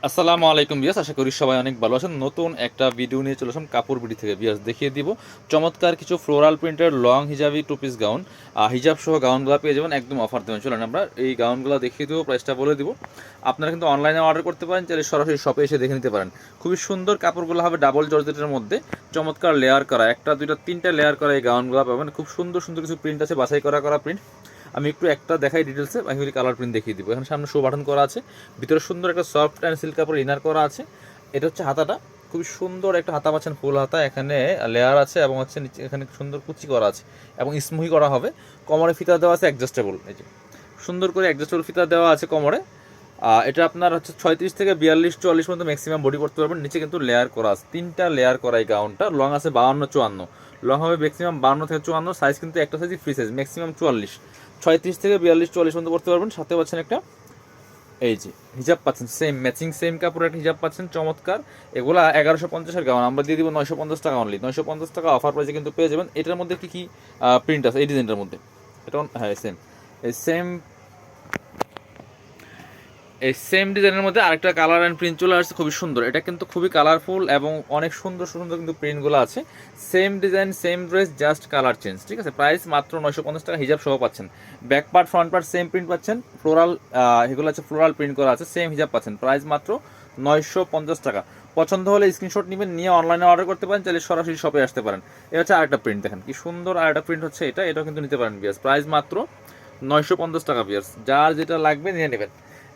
আসসালামু আলাইকুম বিয়াস, আশা করি সবাই অনেক ভালো আছেন। নতুন একটা ভিডিও নিয়ে চলে আসলাম কাপড় বিডি থেকে। বিয়াস দেখিয়ে দিব চমৎকার কিছু ফ্লোরাল প্রিন্টের লং হিজাবি টু পিস গাউন, হিজাব সহ গাউনগুলো পেয়ে যাবেন একদম অফার দেবেন। চলেন আমরা এই গাউনগুলো দেখিয়ে দেবো, প্রাইসটা বলে দিব। আপনারা কিন্তু অনলাইনে অর্ডার করতে পারেন, চাইলে সরাসরি শপে এসে দেখে নিতে পারেন। খুবই সুন্দর কাপড়গুলো হবে ডাবল জর্জেটের মধ্যে, চমৎকার লেয়ার করা, একটা দুইটা তিনটা লেয়ার করা এই গাউনগুলো পাবেন। খুব সুন্দর সুন্দর কিছু প্রিন্ট আছে, বাছাই করা করা প্রিন্ট। আমি একটু একটা দেখাই ডিটেলসে, আমি কালার প্রিন্ট দেখিয়ে দিব। এখানে সামনে শো বাটন করা আছে, ভিতরে সুন্দর একটা সফট অ্যান্ড সিল্ক কাপড় ইনার করা আছে। এটা হচ্ছে হাতাটা, খুবই সুন্দর একটা হাতা পাচ্ছেন, ফুল হাতা, এখানে লেয়ার আছে এবং হচ্ছে নিচে এখানে সুন্দর কুচি করা আছে এবং স্মুহি করা হবে। কোমরে ফিতা দেওয়া আছে অ্যাডজাস্টেবল, এই যে সুন্দর করে অ্যাডজাস্টেবল ফিতা দেওয়া আছে কোমরে। এটা আপনার হচ্ছে 36 থেকে 42-44 পর্যন্ত ম্যাক্সিমাম বডি করতে পারবেন। নিচে কিন্তু লেয়ার করা আছে, তিনটা লেয়ার করা এই গাউনটা। লং আছে 52-54, লং হবে ম্যাক্সিমাম 52 থেকে 54, সাইজ কিন্তু একটা সাইজ ফ্রি সাইজ, ম্যাক্সিমাম 44। 36 থেকে 42-44 পর্যন্ত করতে পারবেন। সাথে পাচ্ছেন একটা এই যে হিজাব পাচ্ছেন, সেম ম্যাচিং সেম কাপড়ের একটা হিজাব পাচ্ছেন চমৎকার। এগুলা 1150-এর গাউন আমরা দিয়ে দিব 950 টাকা অনলি। 950 টাকা অফার প্রাইসে কিন্তু পেয়ে যাবেন। এটার মধ্যে কি কি প্রিন্ট আছে এই ডিজাইনটার মধ্যে? এটা হ্যাঁ সেম, এই সেম এই সেম ডিজাইনের মধ্যে আরেকটা কালার অ্যান্ড প্রিন্ট চলে আসছে, খুবই সুন্দর। এটা কিন্তু খুবই কালারফুল এবং অনেক সুন্দর সুন্দর কিন্তু প্রিন্টগুলো আছে। Same design same dress, just colour change, ঠিক আছে। প্রাইস মাত্র 950 টাকা, হিজাব সহ পাচ্ছেন। Back part front part same print পাচ্ছেন, ফ্লোরাল এগুলো আছে ফ্লোরাল প্রিন্ট করা আছে, সেম হিজাব পাচ্ছেন। প্রাইস মাত্র 950 টাকা। পছন্দ হলে স্ক্রিনশট নেবেন, নিয়ে অনলাইনে অর্ডার করতে পারেন, চাইলে সরাসরি শপে আসতে পারেন। এটা হচ্ছে আরেকটা প্রিন্ট, দেখেন কি সুন্দর আরেকটা প্রিন্ট হচ্ছে এটা, এটাও কিন্তু নিতে পারেন বিয়ার্স। প্রাইস মাত্র 950 টাকা বিয়ার্স। যার যেটা লাগবে নিয়ে নেবেন,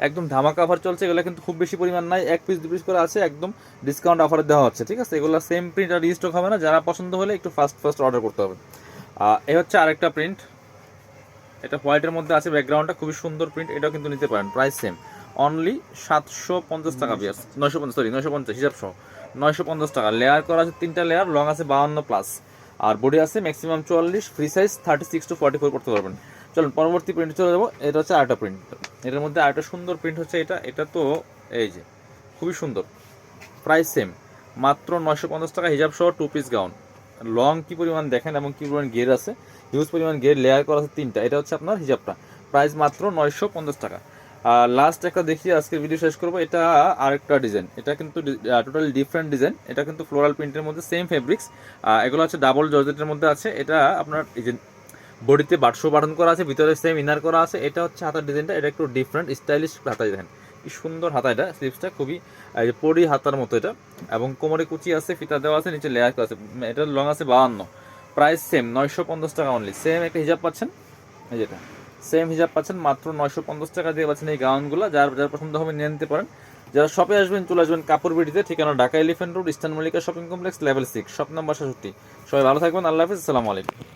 একদম ধামাকা অফার চলছে। এগুলো কিন্তু খুব বেশি পরিমাণ নাই, 1 পিস 2 পিস করে আছে, একদম ডিসকাউন্ট অফারে দেওয়া হচ্ছে, ঠিক আছে। এগুলো সেম প্রিন্ট আর রিস্টক হবে না, যারা পছন্দ হলে একটু ফার্স্ট অর্ডার করতে হবে। এই হচ্ছে আরেকটা প্রিন্ট, এটা হোয়াইটের মধ্যে আছে, ব্যাকগ্রাউন্ডটা খুবই সুন্দর প্রিন্ট, এটাও কিন্তু নিতে পারেন। প্রাইস সেম, অনলি 750 টাকা বিয়াস। 950, সরি 950 হিসাব সহ 950 টাকা। লেয়ার করা আছে তিনটা লেয়ার, লং আছে 52+, আর বডি আছে ম্যাক্সিমাম 44, ফ্রি সাইজ 36-44 করতে পারবেন। চলুন পরবর্তী প্রিন্ট চলে যাবো। এটা হচ্ছে আরেকটা প্রিন্ট, এটার মধ্যে আরেকটা সুন্দর প্রিন্ট হচ্ছে এটা। এটা তো এই যে খুবই সুন্দর। প্রাইস সেম, মাত্র 950 টাকা, হিজাব সহ 2 পিস গাউন। লং কি পরিমাণ দেখেন এবং কি পরিমাণ গের আছে, হিউজ পরিমাণ গের, লেয়ার করা আছে তিনটা। এটা হচ্ছে আপনার হিজাবটা, প্রাইস মাত্র 950 টাকা। লাস্ট একটা দেখিয়ে আজকের ভিডিও শেষ করবো। এটা আরেকটা ডিজাইন, এটা কিন্তু টোটালি ডিফারেন্ট ডিজাইন। এটা কিন্তু ফ্লোরাল প্রিন্টের মধ্যে সেম ফেব্রিক্স, এগুলো হচ্ছে ডাবল জর্জেটের মধ্যে আছে। এটা আপনার এই যে বডিতে বাটশো বাটন করা আছে, ভিতরে সেম ইনার করা আছে। এটা হচ্ছে হাতার ডিজাইনটা, এটা একটু ডিফারেন্ট স্টাইলিশ হাতা। দেখেন কি সুন্দর হাতা, এটা স্লিভসটা খুবই পরি হাতার মতো এটা, এবং কোমরে কুচি আছে, ফিতা দেওয়া আছে, নিচে লেয়ার করা আছে। এটার লং আছে 52, প্রাইস সেম 950 টাকা অনলি। সেম একটা হিজাব পাচ্ছেন, এই যেটা সেম হিজাব পাচ্ছেন মাত্র 950 টাকা দিয়ে পাচ্ছেন এই গাউনগুলো। যার যার পছন্দ হবে নিয়ে নিতে পারেন। যারা শপে আসবেন চলে আসবেন কাপড় বিডিতে, ঠিকানা Dhaka elephant road, eastern Mallika shopping complex, level 6, shop number 67। সবাই ভালো থাকবেন, আল্লাহ হাফিজ, আসসালামু আলাইকুম।